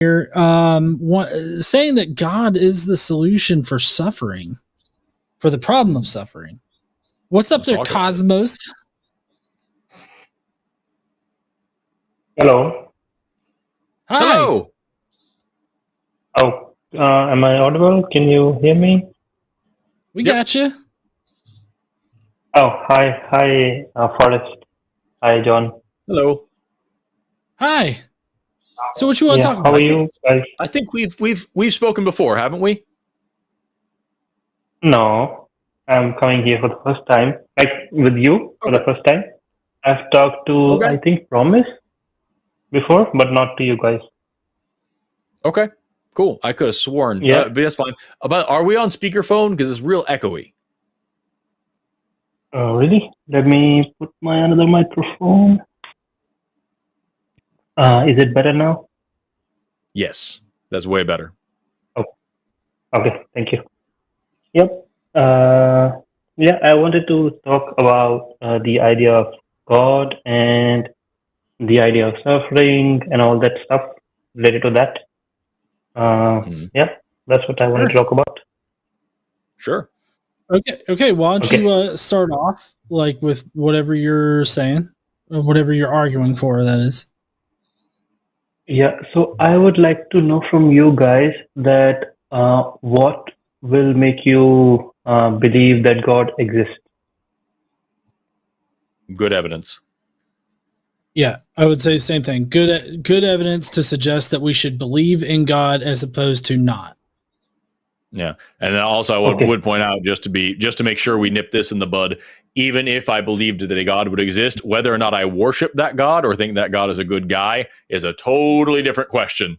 here, saying that God is the solution for suffering, for the problem of suffering. What's up there, Cosmos? Hello. Hi. Hello. Oh, am I audible? Can you hear me? We got you. Oh, hi, Forrest. Hi, John. Hello. Hi. So what you want to talk about? How are you guys? I think we've spoken before, haven't we? No, I'm coming here for the first time, like with you for the first time. I've talked to, I think, Promise before, but not to you guys. Okay, cool. I could have sworn. Yeah. But that's fine. Are we on speakerphone? Because it's real echoey. Oh, really? Let me put my another microphone. Is it better now? Yes, that's way better. Oh, okay. Thank you. Yep. Yeah, I wanted to talk about the idea of God and the idea of suffering and all that stuff related to that. Yeah, that's what I wanted to talk about. Sure. Okay. Why don't you start off like with whatever you're saying, or whatever you're arguing for, that is. Yeah, so I would like to know from you guys that what will make you believe that God exists? Good evidence. Yeah, I would say the same thing. Good evidence to suggest that we should believe in God as opposed to not. Yeah, and then also I would point out just to make sure we nip this in the bud. Even if I believed that a God would exist, whether or not I worship that God or think that God is a good guy is a totally different question.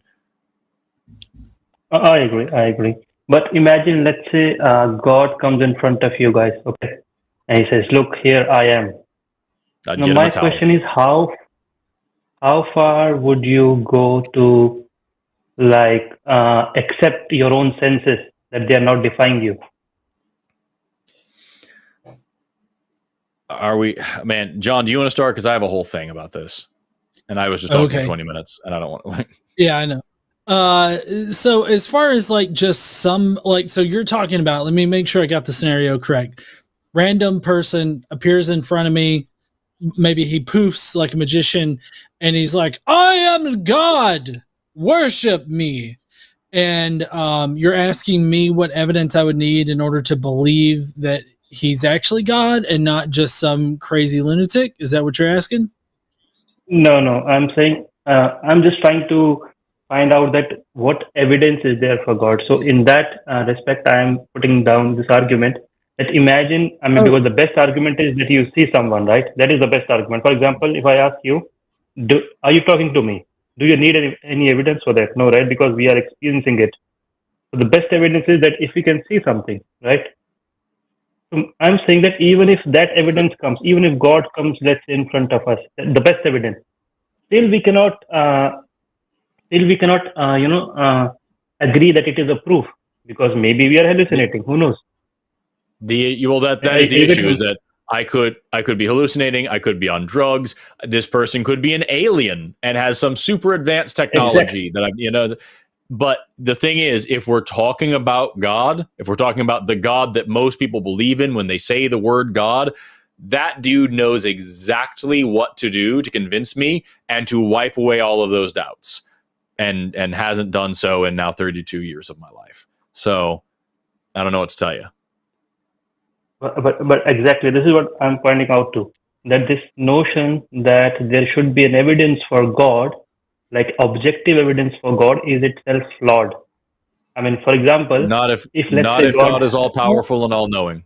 I agree. But imagine, let's say, God comes in front of you guys, okay, and he says, "Look, here I am." Now, my question is, how far would you go to, like, accept your own senses that they are not defying you? Are we, man, John, do you want to start? Because I have a whole thing about this. And I was just talking for 20 minutes and I don't want to. Yeah, I know. So as far as like just some, like, so you're talking about, let me make sure I got the scenario correct. Random person appears in front of me. Maybe he poofs like a magician and he's like, "I am God, worship me." And you're asking me what evidence I would need in order to believe that he's actually God and not just some crazy lunatic? Is that what you're asking? No. I'm saying, I'm just trying to find out that what evidence is there for God. So in that respect, I am putting down this argument that imagine, because the best argument is that you see someone, right? That is the best argument. For example, if I ask you, are you talking to me? Do you need any evidence for that? No, right? Because we are experiencing it. So the best evidence is that if we can see something, right? So I'm saying that even if that evidence comes, even if God comes, let's say, in front of us, the best evidence, still we cannot, agree that it is a proof, because maybe we are hallucinating. Who knows? That is the issue, is that I could be hallucinating. I could be on drugs. This person could be an alien and has some super advanced technology that But the thing is, if we're talking about God, if we're talking about the God that most people believe in when they say the word God, that dude knows exactly what to do to convince me and to wipe away all of those doubts, and hasn't done so in now 32 years of my life. So I don't know what to tell you. But exactly, this is what I'm pointing out to, that this notion that there should be an evidence for God, like objective evidence for God, is itself flawed. I mean, for example, not if God is all powerful and all knowing.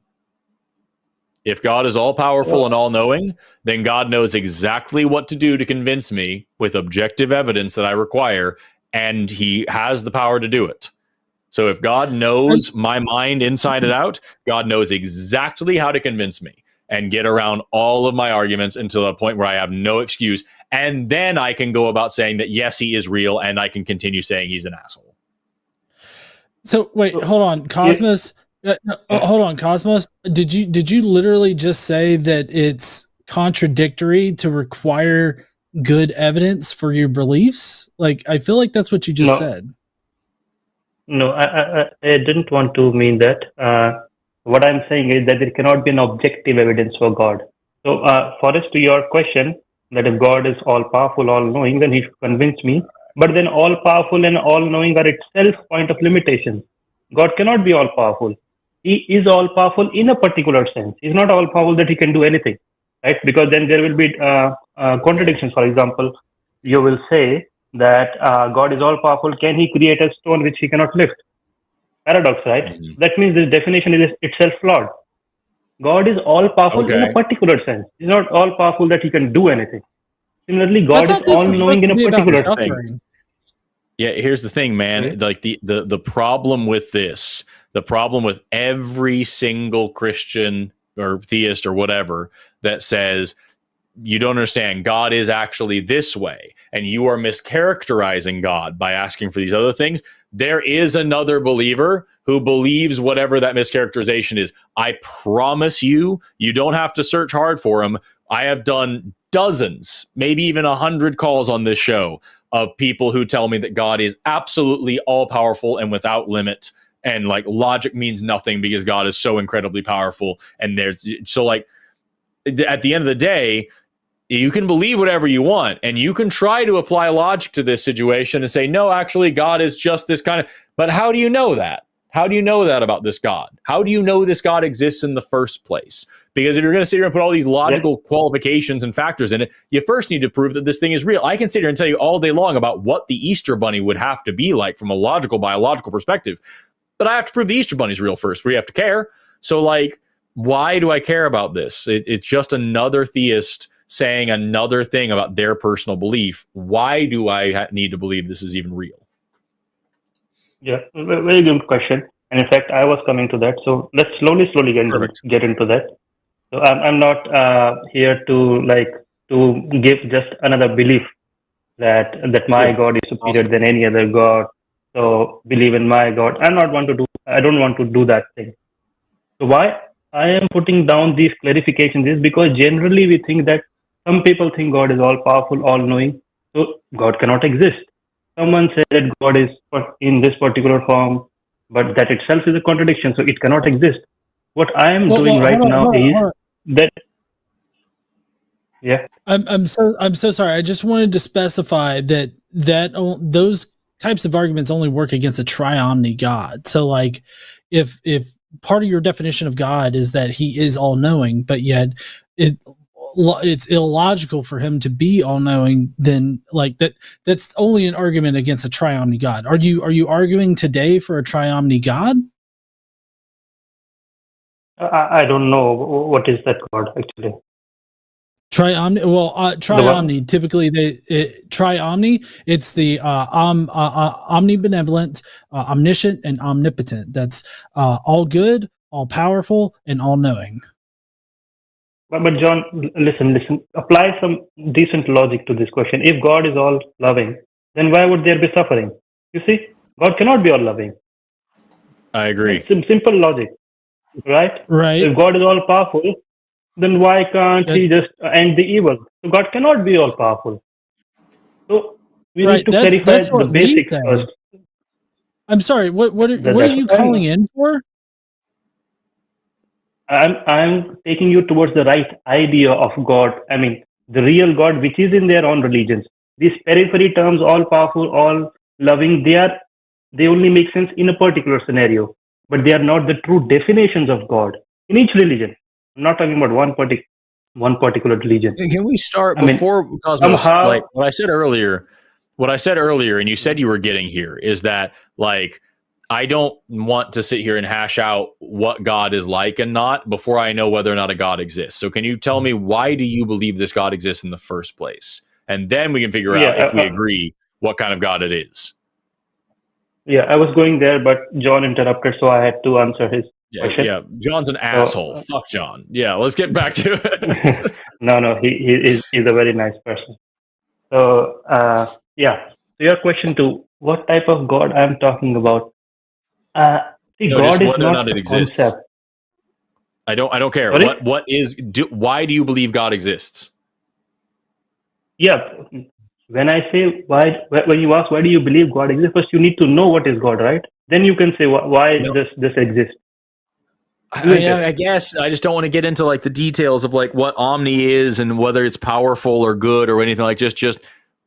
If God is all powerful and all knowing, then God knows exactly what to do to convince me with objective evidence that I require, and he has the power to do it. So if God knows my mind inside and out, God knows exactly how to convince me and get around all of my arguments until the point where I have no excuse. And then I can go about saying that, yes, he is real, and I can continue saying he's an asshole. So wait, hold on, Cosmos. Hold on, Cosmos. Did you literally just say that it's contradictory to require good evidence for your beliefs? Like, I feel like that's what you just said. No, I didn't want to mean that. What I'm saying is that there cannot be an objective evidence for God. So, Forrest, to your question, that if God is all-powerful, all-knowing, then he should convince me. But then all-powerful and all-knowing are itself point of limitation. God cannot be all-powerful. He is all-powerful in a particular sense. He's not all-powerful that he can do anything, right? Because then there will be contradictions. For example, you will say that God is all-powerful. Can he create a stone which he cannot lift? Paradox, right? Mhm. That means this definition is itself flawed. God is all-powerful in a particular sense. He's not all-powerful that he can do anything. Similarly, I God is thought this was all-knowing supposed in to a be about particular sense. suffering. Yeah, here's the thing, man. Okay. Like the problem with this, the problem with every single Christian or theist or whatever that says you don't understand, God is actually this way, and you are mischaracterizing God by asking for these other things. There is another believer who believes whatever that mischaracterization is. I promise you, you don't have to search hard for him. I have done dozens, maybe even 100 calls on this show of people who tell me that God is absolutely all powerful and without limit. And like logic means nothing because God is so incredibly powerful. And there's so like at the end of the day, you can believe whatever you want and you can try to apply logic to this situation and say, no, actually, God is just this kind of. But how do you know that? How do you know that about this God? How do you know this God exists in the first place? Because if you're going to sit here and put all these logical qualifications and factors in it, you first need to prove that this thing is real. I can sit here and tell you all day long about what the Easter Bunny would have to be like from a logical, biological perspective. But I have to prove the Easter Bunny's real first before you have to care. So, like, why do I care about this? It's just another theist saying another thing about their personal belief. Why do I need to believe this is even real? Yeah, very good question. And in fact, I was coming to that. So let's slowly get into that. So I'm not here to give just another belief that my God is superior than any other God. So believe in my God. I don't want to do that thing. So why I am putting down these clarifications is because generally we think that some people think God is all powerful, all knowing. So God cannot exist. Someone said that God is in this particular form, but that itself is a contradiction. So it cannot exist. What I am doing right now is that. Yeah. I'm so sorry. I just wanted to specify that those types of arguments only work against a triomni God. So like if part of your definition of God is that he is all knowing, but yet it's illogical for him to be all knowing, then like that's only an argument against a triomni God. Are you arguing today for a triomni God? I don't know what is that God actually. Triomni. Well, triomni. Typically, triomni. It's the omnibenevolent, omniscient, and omnipotent. That's all good, all powerful, and all knowing. But John, listen. Apply some decent logic to this question. If God is all loving, then why would there be suffering? You see, God cannot be all loving. I agree. It's simple logic, right? Right. If God is all powerful, then why can't he just end the evil? So God cannot be all powerful. So we need to clarify the basics first. I'm sorry. What are you calling in for? I'm taking you towards the right idea of God. I mean, the real God, which is in their own religions. These periphery terms, all powerful, all loving, they only make sense in a particular scenario, but they are not the true definitions of God in each religion. I'm not talking about one particular religion. Can we start before Cosmos? Like what I said earlier, and you said you were getting here is that like I don't want to sit here and hash out what God is like and not before I know whether or not a God exists. So can you tell me why do you believe this God exists in the first place? And then we can figure out if we agree what kind of God it is. Yeah, I was going there, but John interrupted, so I had to answer his question. Yeah, John's an asshole. Fuck John. Yeah, let's get back to it. No, he's a very nice person. So, yeah. So your question to what type of God I'm talking about? See, God is not a concept. I don't care. Sorry? Why do you believe God exists? Yeah. When I say why, when you ask why do you believe God exists, first you need to know what is God, right? Then you can say why No, this exists, I isn't mean, it? I guess I just don't want to get into like the details of like what Omni is and whether it's powerful or good or anything like just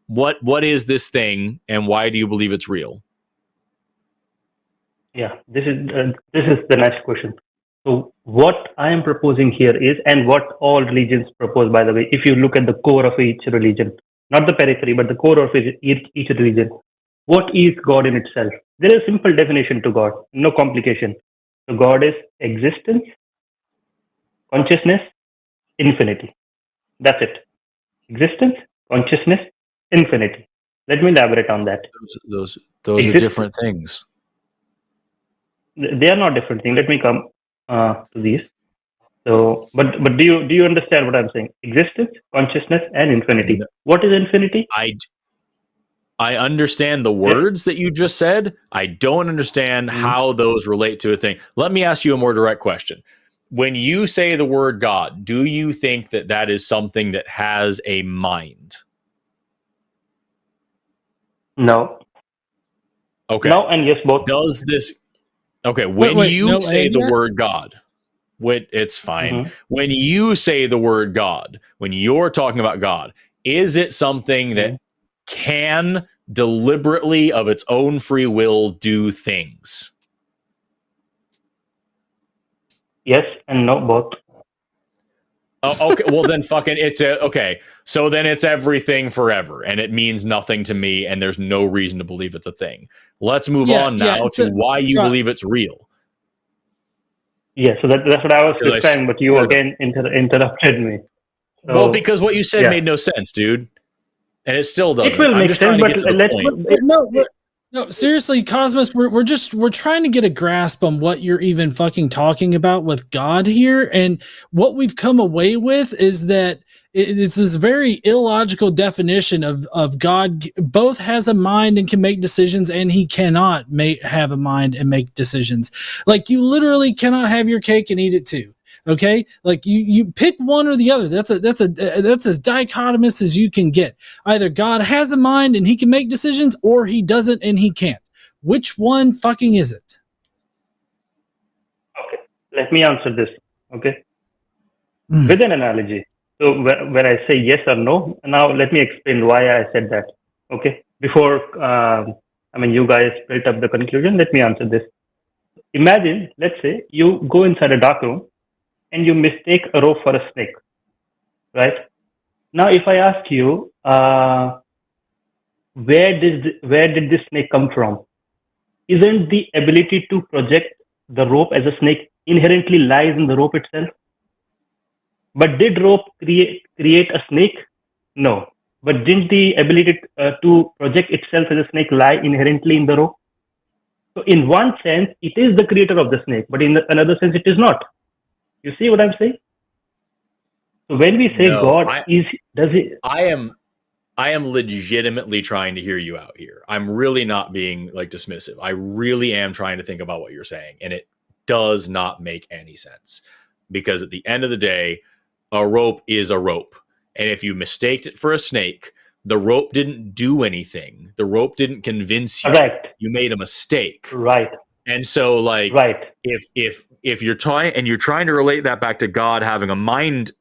what is this thing and why do you believe it's real? Yeah. This is the next question. So what I am proposing here is, and what all religions propose, by the way, if you look at the core of each religion, not the periphery, but the core of each religion, what is God in itself? There is a simple definition to God, no complication. So God is existence, consciousness, infinity. That's it. Existence, consciousness, infinity. Let me elaborate on that. Those are Exist. different things. They are not different things. Let me come to these. So, but do you understand what I'm saying? Existence, consciousness, and infinity. What is infinity? I understand the Yeah. words that you just said. I don't understand Mhm. how those relate to a thing. Let me ask you a more direct question. When you say the word God, do you think that that is something that has a mind? No. Okay. No and yes, both. Does this Okay, Wait, when wait, you no say and the yes. word God, it's fine. Hmm. When you say the word God, when you're talking about God, is it something that can deliberately of its own free will do things? Yes and no, both. Oh, okay. Well, then fucking okay. So then it's everything forever, and it means nothing to me, and there's no reason to believe it's a thing. Let's move Yeah, on yeah. now It's to a why you God. believe it's real. Yeah. So that's what I was Because describing, but you again interrupted me. well, So because what you said yeah, made no sense, dude, and it still it doesn't. will I'm make just trying sense. to But get to the let's point. No, no, seriously, Cosmos, we're trying to get a grasp on what you're even fucking talking about with God here, and what we've come away with is that it's this very illogical definition of God. Both has a mind and can make decisions, and he cannot have a mind and make decisions. Like you literally cannot have your cake and eat it too. Okay, like you pick one or the other. That's as dichotomous as you can get. Either God has a mind and he can make decisions, or he doesn't and he can't. Which one fucking is it? okay. Let me answer this. Okay, Mm. with an analogy. So when I say yes or no, now let me explain why I said that. Okay, before I mean you guys built up the conclusion. Let me answer this. Imagine, let's say you go inside a dark room and you mistake a rope for a snake, right? Now, if I ask you, where did this snake come from? Isn't the ability to project the rope as a snake inherently lies in the rope itself? But did rope create a snake? No. But didn't the ability to project itself as a snake lie inherently in the rope? So, in one sense, it is the creator of the snake, but in another sense, it is not. You see what I'm saying? So, when we say No, God is, does he? I am I am legitimately trying to hear you out here. I'm really not being like dismissive. I really am trying to think about what you're saying, and it does not make any sense because at the end of the day, a rope is a rope. And if you mistaked it for a snake, the rope didn't do anything. The rope didn't convince you. Correct. You made a mistake. Right. And so like Right. if you're trying to relate that back to God having a mind,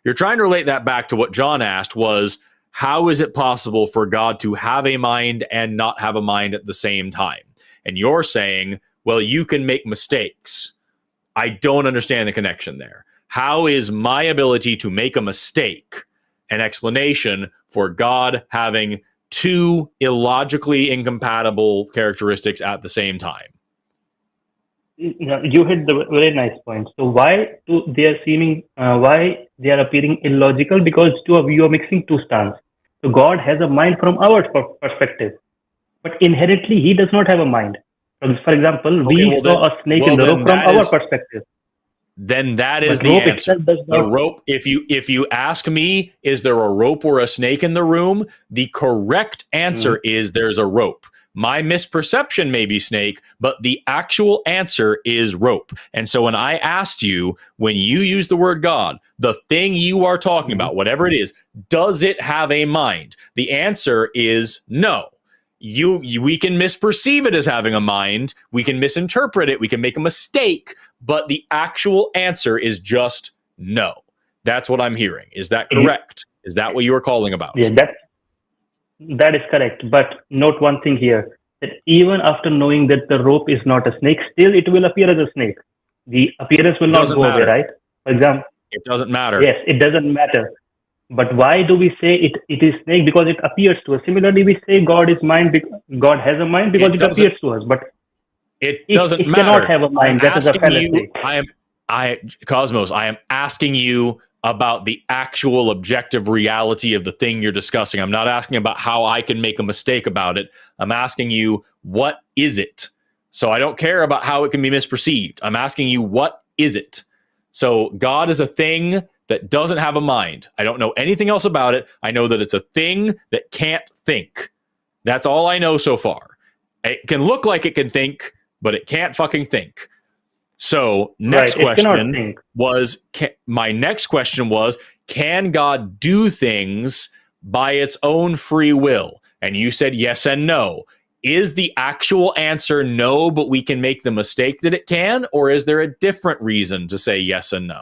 you're trying to relate that back to what John asked was how is it possible for God to have a mind and not have a mind at the same time? And you're saying, well, you can make mistakes. I don't understand the connection there. How is my ability to make a mistake an explanation for God having two illogically incompatible characteristics at the same time? You hit the very nice point. So they are seeming why they are appearing illogical because two of you are mixing two stands. So God has a mind from our perspective, but inherently He does not have a mind. For example, Okay, we saw a snake in well the rope then from that our is perspective, then that is but the rope answer. itself does The not. rope, if you ask me, is there a rope or a snake in the room? The correct answer Mhm. is there's a rope My misperception may be snake, but the actual answer is rope. And so when I asked you, when you use the word God, the thing you are talking about, whatever it is, does it have a mind? The answer is no. We can misperceive it as having a mind. We can misinterpret it. We can make a mistake, but the actual answer is just no. That's what I'm hearing. Is that correct? Is that what you are calling about? Yeah, that is correct. But note one thing here, that even after knowing that the rope is not a snake, still it will appear as a snake. The appearance will not go away, right? For example, it doesn't matter. Yes, it doesn't matter. But why do we say it is snake? Because it appears to us. Similarly, we say God is mind. God has a mind because it appears to us. But it doesn't matter. It cannot have a mind. That is a fallacy. Cosmos, I am asking you about the actual objective reality of the thing you're discussing. I'm not asking about how I can make a mistake about it. I'm asking you, what is it? So I don't care about how it can be misperceived. I'm asking you, what is it? So God is a thing that doesn't have a mind. I don't know anything else about it. I know that it's a thing that can't think. That's all I know so far. It can look like it can think, but it can't fucking think. So my next question was, can God do things by its own free will? And you said yes and no. Is the actual answer no, but we can make the mistake that it can? Or is there a different reason to say yes and no?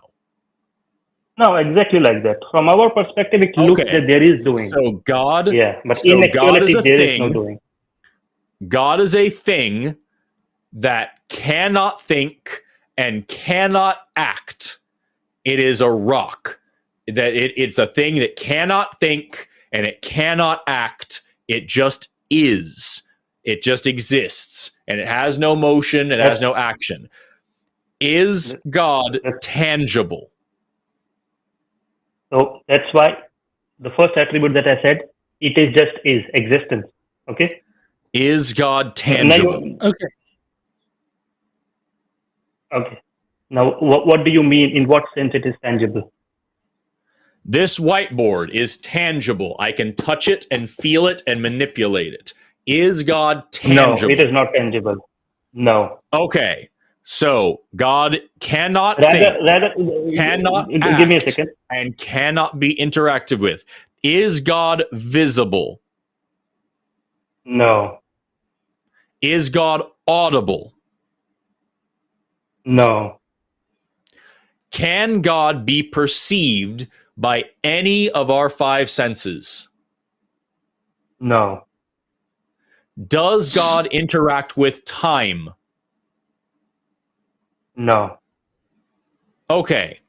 No, exactly like that. From our perspective, it looks that there is doing. So God, but in actuality, there is no doing. God is a thing that cannot think and cannot act. It is a rock. It's a thing that cannot think and it cannot act. It just is. It just exists. And it has no motion. It has no action. Is God tangible? So that's why the first attribute that I said, it is just is, existence. Okay? Is God tangible? Okay. Now, what do you mean? In what sense it is tangible? This whiteboard is tangible. I can touch it and feel it and manipulate it. Is God tangible? No, it is not tangible. No. Okay. So God cannot think, cannot act, give me a second, and cannot be interacted with. Is God visible? No. Is God audible? No. Can God be perceived by any of our five senses? No. Does God interact with time? No. Okay.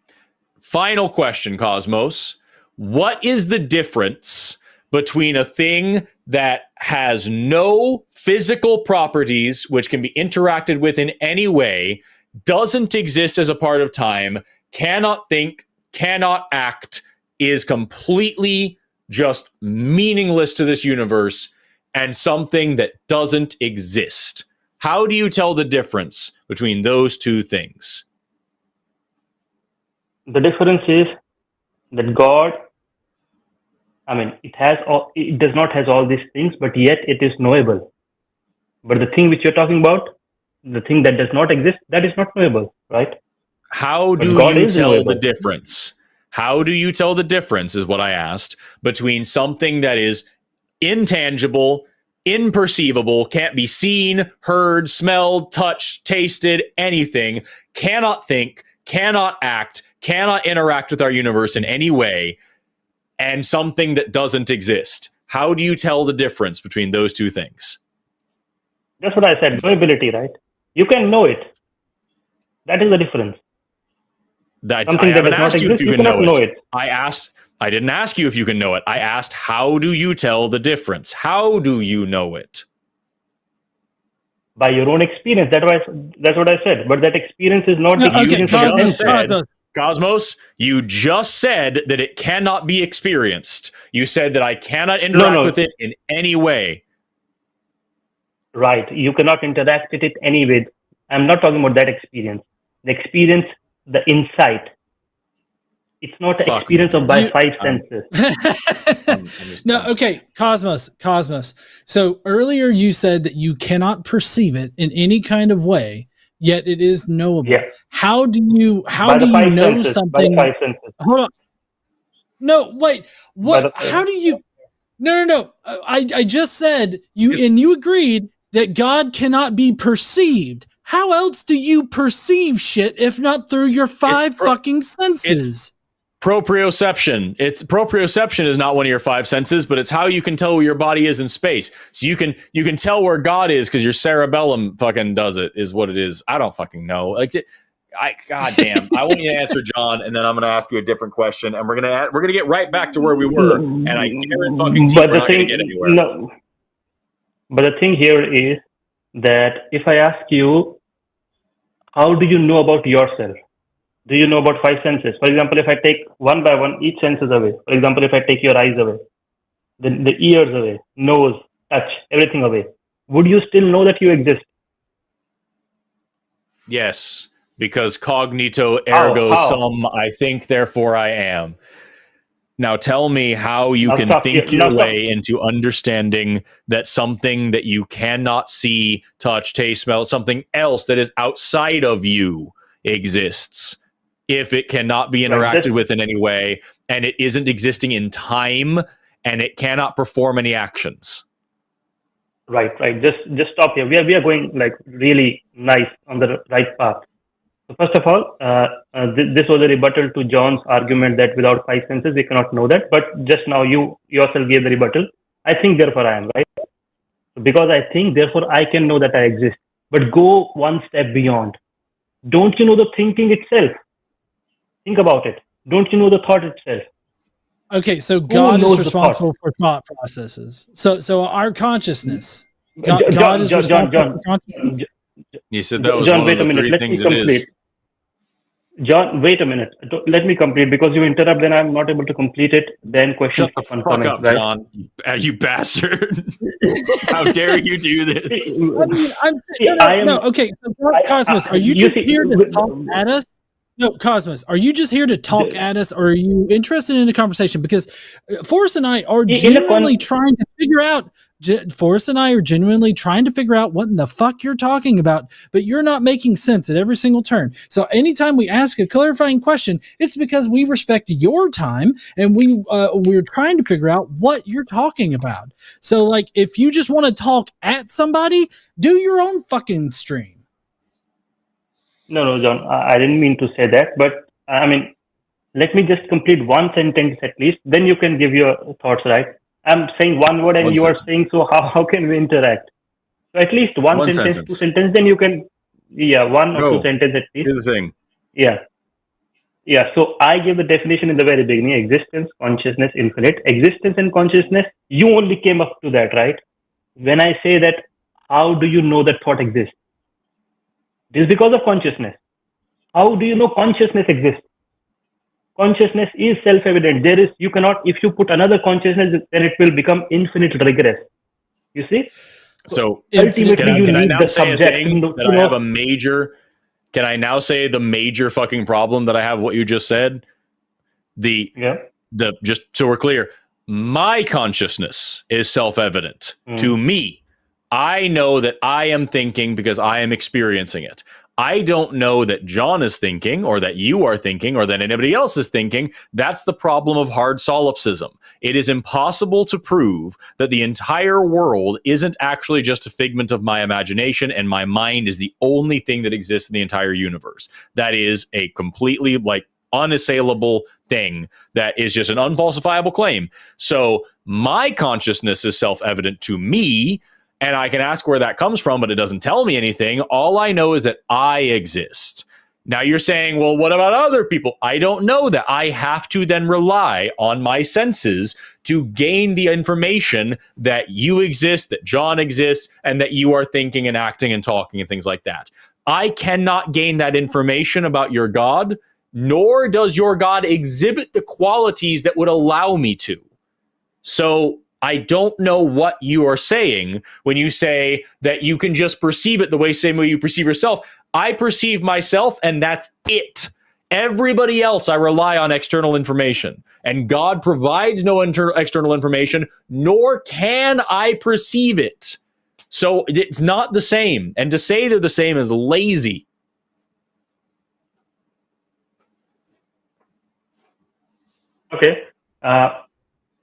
Final question, Cosmos. What is the difference between a thing that has no physical properties, which can be interacted with in any way, doesn't exist as a part of time, cannot think, cannot act, is completely just meaningless to this universe, and something that doesn't exist? How do you tell the difference between those two things? The difference is that God, it does not have all these things, but yet it is knowable. But the thing which you're talking about, the thing that does not exist, that is not knowable, right? How do you tell the difference? How do you tell the difference, is what I asked, between something that is intangible, imperceivable, can't be seen, heard, smelled, touched, tasted, anything, cannot think, cannot act, cannot interact with our universe in any way, and something that doesn't exist? How do you tell the difference between those two things? That's what I said, knowability, right? You can know it. That is the difference. I haven't asked you if you can know it. I didn't ask you if you can know it. I asked, how do you tell the difference? How do you know it? By your own experience. That's what I said. But that experience is not the experience of the senses. Cosmos, you just said that it cannot be experienced. You said that I cannot interact with it in any way. Right. You cannot interact with it any way. I'm not talking about that experience. The experience, the insight. It's not an Fuck. experience of by You- five senses. No, okay, Cosmos. So earlier you said that you cannot perceive it in any kind of way, yet it is knowable. Yeah. How do you By the know five senses. By the something? five senses. Hold on. No, wait. What? By the- How do you? No. I just said you agreed that God cannot be perceived. How else do you perceive shit if not through your five fucking senses? Proprioception. Proprioception is not one of your five senses, but it's how you can tell where your body is in space. So you can tell where God is because your cerebellum fucking does it. Is what it is. I don't fucking know. Goddamn. I want you to answer, John, and then I'm going to ask you a different question, and we're gonna get right back to where we were. And I guarantee we're not going to get anywhere. No. But the thing here is that if I ask you, how do you know about yourself? Do you know about five senses? For example, if I take one by one, each sense is away. For example, if I take your eyes away, the ears away, nose, touch, everything away, would you still know that you exist? Yes, because cognito ergo sum, I think, therefore I am. Now tell me how you can think your way into understanding that something that you cannot see, touch, taste, smell, something else that is outside of you exists, if it cannot be interacted with in any way, and it isn't existing in time, and it cannot perform any actions. Right. Just stop here. We are going like really nice on the right path. So first of all, this was a rebuttal to John's argument that without five senses we cannot know that. But just now you yourself gave the rebuttal. I think, therefore I am, right? Because I think, therefore I can know that I exist. But go one step beyond. Don't you know the thinking itself? Think about it. Don't you know the thought itself? Okay, so God is responsible for thought processes. So our consciousness. God is responsible for consciousness. You said that was John, one of the three things it is. John, wait a minute. Let me complete, because you interrupt, then I'm not able to complete it. Then questions. Shut the fuck up, right? John. You bastard. How dare you do this? Okay, so Cosmos, are you just here to talk at us? No, Cosmos, are you just here to talk at us, or are you interested in the conversation? Because Forrest and I are genuinely trying to figure out. Forrest and I are genuinely trying to figure out what in the fuck you're talking about, but you're not making sense at every single turn. So anytime we ask a clarifying question, it's because we respect your time, and we're trying to figure out what you're talking about. So, like, if you just want to talk at somebody, do your own fucking stream. No, John, I didn't mean to say that, but I mean, let me just complete one sentence at least, then you can give your thoughts, right? I'm saying one word and you are saying, so how can we interact? So at least one sentence, 2 sentences, then you can, one or 2 sentences at least. Here's the thing. Yeah, so I gave the definition in the very beginning: existence, consciousness, infinite. Existence and consciousness, you only came up to that, right? When I say that, how do you know that thought exists? This is because of consciousness. How do you know consciousness exists? Consciousness is self-evident. You cannot, if you put another consciousness, then it will become infinite regress. You see? So ultimately, can I now say a thing that I have a major? Can I now say the major fucking problem that I have? What you just said. Just so we're clear, my consciousness is self-evident to me. I know that I am thinking because I am experiencing it. I don't know that John is thinking, or that you are thinking, or that anybody else is thinking. That's the problem of hard solipsism. It is impossible to prove that the entire world isn't actually just a figment of my imagination, and my mind is the only thing that exists in the entire universe. That is a completely, unassailable thing. That is just an unfalsifiable claim. So my consciousness is self-evident to me, and I can ask where that comes from, but it doesn't tell me anything. All I know is that I exist. Now you're saying, well, what about other people? I don't know that. I have to then rely on my senses to gain the information that you exist, that John exists, and that you are thinking and acting and talking and things like that. I cannot gain that information about your God, nor does your God exhibit the qualities that would allow me to. So I don't know what you are saying when you say that you can just perceive it the same way you perceive yourself. I perceive myself, and that's it. Everybody else, I rely on external information. And God provides no external information, nor can I perceive it. So it's not the same. And to say they're the same is lazy. Okay.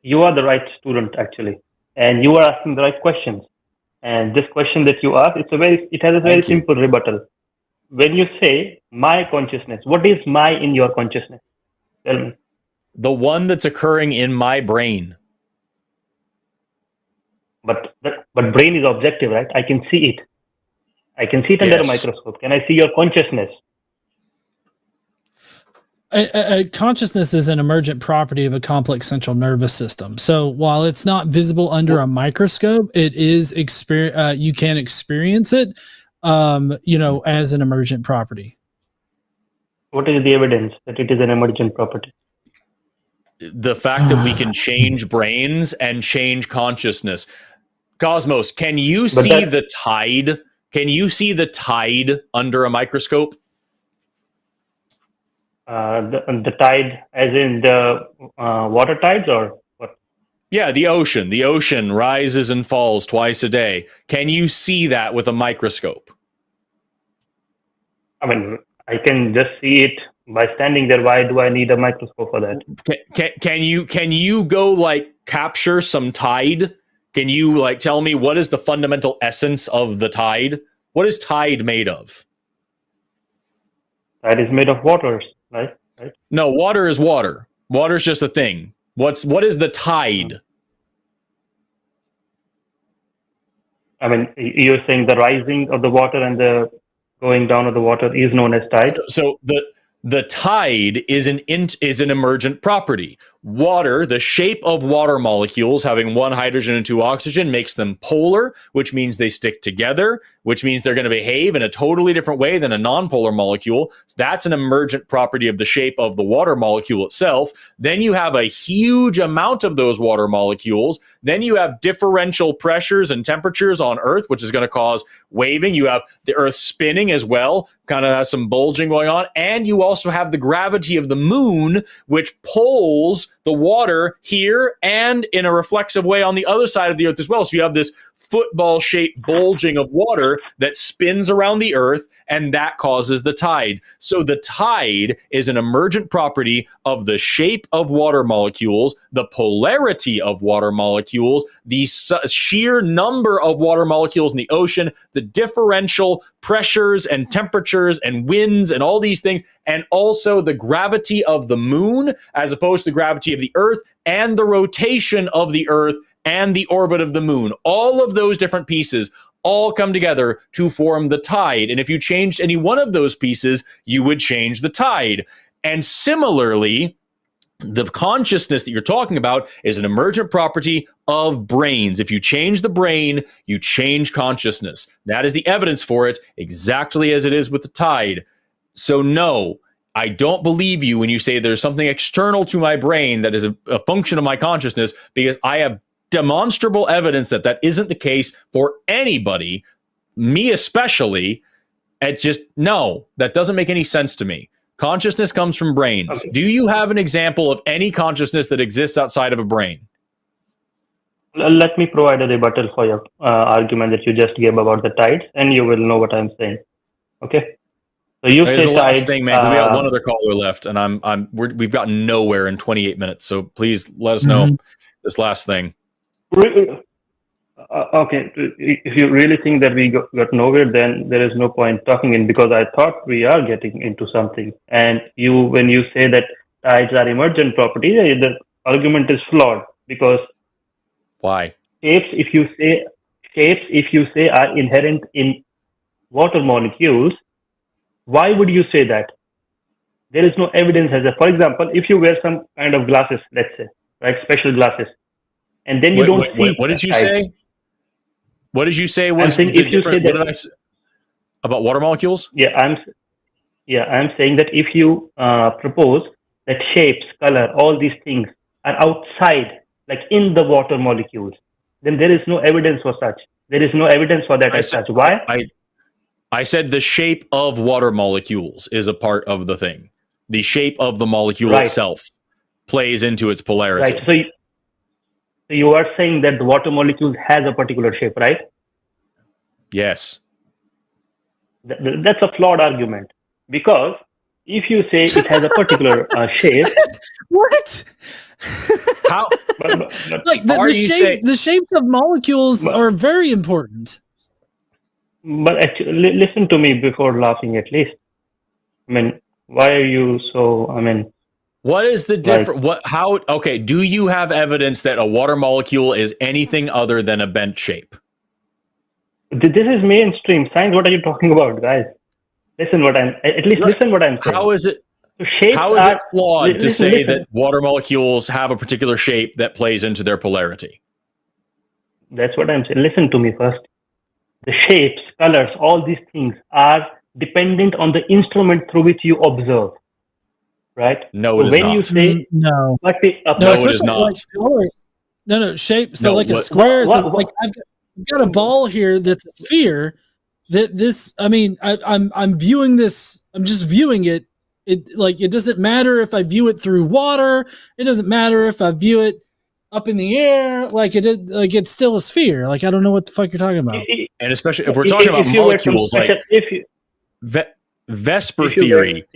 You are the right student, actually. And you are asking the right questions. And this question that you ask, it has a very simple rebuttal. When you say my consciousness, what is my in your consciousness? Tell me. The one that's occurring in my brain. But brain is objective, right? I can see it. I can see it under a microscope. Can I see your consciousness? Consciousness is an emergent property of a complex central nervous system. So while it's not visible under a microscope, it is you can experience it, as an emergent property. What is the evidence that it is an emergent property? The fact that we can change brains and change consciousness. Cosmos, can you see the tide? Can you see the tide under a microscope? The tide, as in the water tides, or what? Yeah, the ocean. The ocean rises and falls twice a day. Can you see that with a microscope? I mean, I can just see it by standing there. Why do I need a microscope for that? Can you go capture some tide? Can you tell me what is the fundamental essence of the tide? What is tide made of? Tide is made of waters, right? No, water is water. Water's just a thing. What is the tide? I mean, you're saying the rising of the water and the going down of the water is known as tide. So the tide is an emergent property. Water, the shape of water molecules having one hydrogen and two oxygen makes them polar, which means they stick together, which means they're going to behave in a totally different way than a nonpolar molecule. That's an emergent property of the shape of the water molecule itself. Then you have a huge amount of those water molecules. Then you have differential pressures and temperatures on Earth, which is going to cause waving. You have the Earth spinning as well, kind of has some bulging going on. And you also have the gravity of the moon, which pulls the water here and in a reflexive way on the other side of the Earth as well. So you have this football-shaped bulging of water that spins around the Earth, and that causes the tide. So the tide is an emergent property of the shape of water molecules, the polarity of water molecules, the sheer number of water molecules in the ocean, the differential pressures and temperatures and winds and all these things, and also the gravity of the moon as opposed to the gravity of the Earth, and the rotation of the Earth and the orbit of the moon. All of those different pieces all come together to form the tide. And if you changed any one of those pieces, you would change the tide. And similarly, the consciousness that you're talking about is an emergent property of brains. If you change the brain, you change consciousness. That is the evidence for it, exactly as it is with the tide. So no, I don't believe you when you say there's something external to my brain that is a function of my consciousness, because I have demonstrable evidence that that isn't the case for anybody, me especially. It's just, no, that doesn't make any sense to me. Consciousness comes from brains. Okay. Do you have an example of any consciousness that exists outside of a brain? Let me provide a rebuttal for your argument that you just gave about the tides, and you will know what I'm saying. Okay. So you say the last tide, thing, man. We got one other caller left, and we've gotten nowhere in 28 minutes. So please let us know this last thing. Okay, if you really think that we got nowhere, then there is no point talking in, because I thought we are getting into something. And when you say that tides are emergent properties, the argument is flawed, because why? Shapes, if you say are inherent in water molecules, why would you say that? There is no evidence for example, if you wear some kind of glasses, let's say, right, special glasses, and then you don't see. What did you say? What did you say was if you say that, what did I say about water molecules? Yeah, I'm saying that if you propose that shapes, color, all these things are outside, like in the water molecules, then there is no evidence for such. There is no evidence for that as such. Why? I said the shape of water molecules is a part of the thing. The shape of the molecule itself plays into its polarity. Right. So you are saying that the water molecule has a particular shape, right? Yes. That's a flawed argument, because if you say it has a particular shape, what? How? Like the shapes of molecules are very important. But actually, listen to me before laughing, at least. I mean, why are you so? I mean, what is the difference? Okay, do you have evidence that a water molecule is anything other than a bent shape? This is mainstream science. What are you talking about, guys? Listen what I'm saying. How is it? So how is it flawed to say that water molecules have a particular shape that plays into their polarity? That's what I'm saying. Listen to me first. The shapes, colors, all these things are dependent on the instrument through which you observe. Right? No, it is not. You say no, it is not. No, shape. So a square. Like I've got a ball here that's a sphere. I'm viewing this. I'm just viewing it. It doesn't matter if I view it through water. It doesn't matter if I view it up in the air. It's still a sphere. Like I don't know what the fuck you're talking about. And especially if we're talking about molecules, Vesper theory.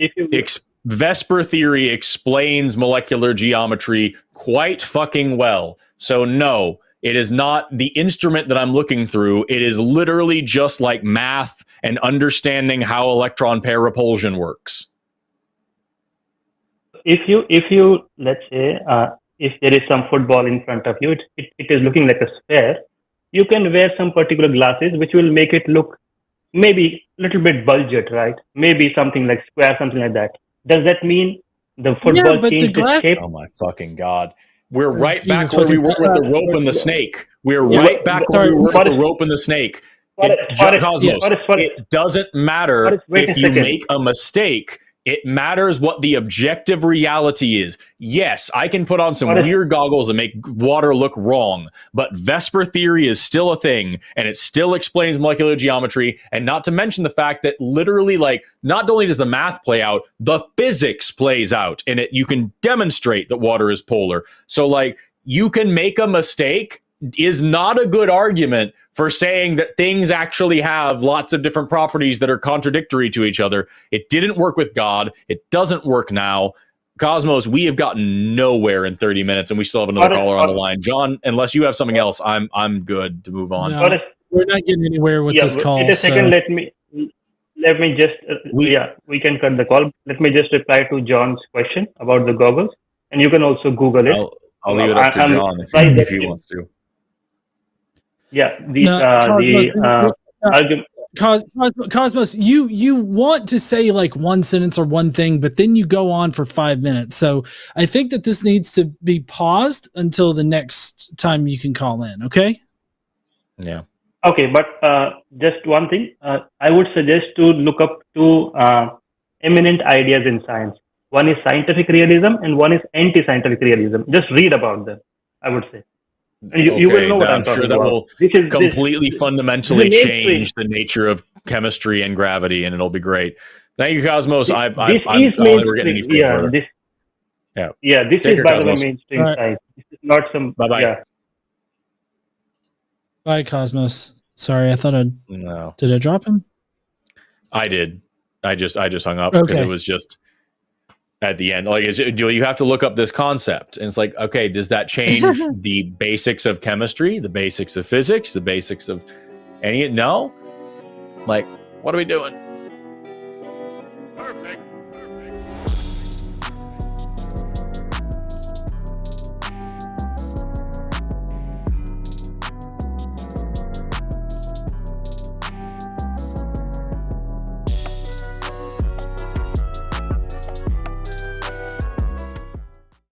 Vesper theory explains molecular geometry quite fucking well. So no, it is not the instrument that I'm looking through. It is literally just like math and understanding how electron pair repulsion works. If you let's say if there is some football in front of you, it is looking like a sphere. You can wear some particular glasses which will make it look maybe a little bit bulged, right? Maybe something like square, something like that. Does that mean the football changed its shape? Oh my fucking God. We're right back where we were with the rope and the snake. We're right back where we were with the rope and the snake. It doesn't matter if you make a mistake. It matters what the objective reality is. Yes, I can put on some weird goggles and make water look wrong, but Vesper theory is still a thing, and it still explains molecular geometry, and not to mention the fact that literally, not only does the math play out, the physics plays out, and you can demonstrate that water is polar. So, you can make a mistake is not a good argument for saying that things actually have lots of different properties that are contradictory to each other. It didn't work with God. It doesn't work now. Cosmos, we have gotten nowhere in 30 minutes, and we still have another caller on the line. John, unless you have something else, I'm good to move on. No, we're not getting anywhere with this call. In a second, let me just we can cut the call. Let me just reply to John's question about the goggles, and you can also Google it. I'll leave it up to John if he wants to. Yeah, Cosmos, you want to say one sentence or one thing, but then you go on for 5 minutes. So I think that this needs to be paused until the next time you can call in. Okay? Yeah. Okay, but just one thing, I would suggest to look up two eminent ideas in science. One is scientific realism and one is anti-scientific realism. Just read about them, I would say. You will know what I'm talking that about. Will completely fundamentally change the nature of chemistry and gravity, and it'll be great. Thank you, Cosmos. I'm we're getting any further. This is by the way mainstream science. This is not some. Bye bye. Yeah. Bye, Cosmos. Sorry, I thought No. Did I drop him? I did. I just hung up because it was just. At the end, you have to look up this concept, and it's okay, does that change the basics of chemistry, the basics of physics, the basics of any? No, what are we doing?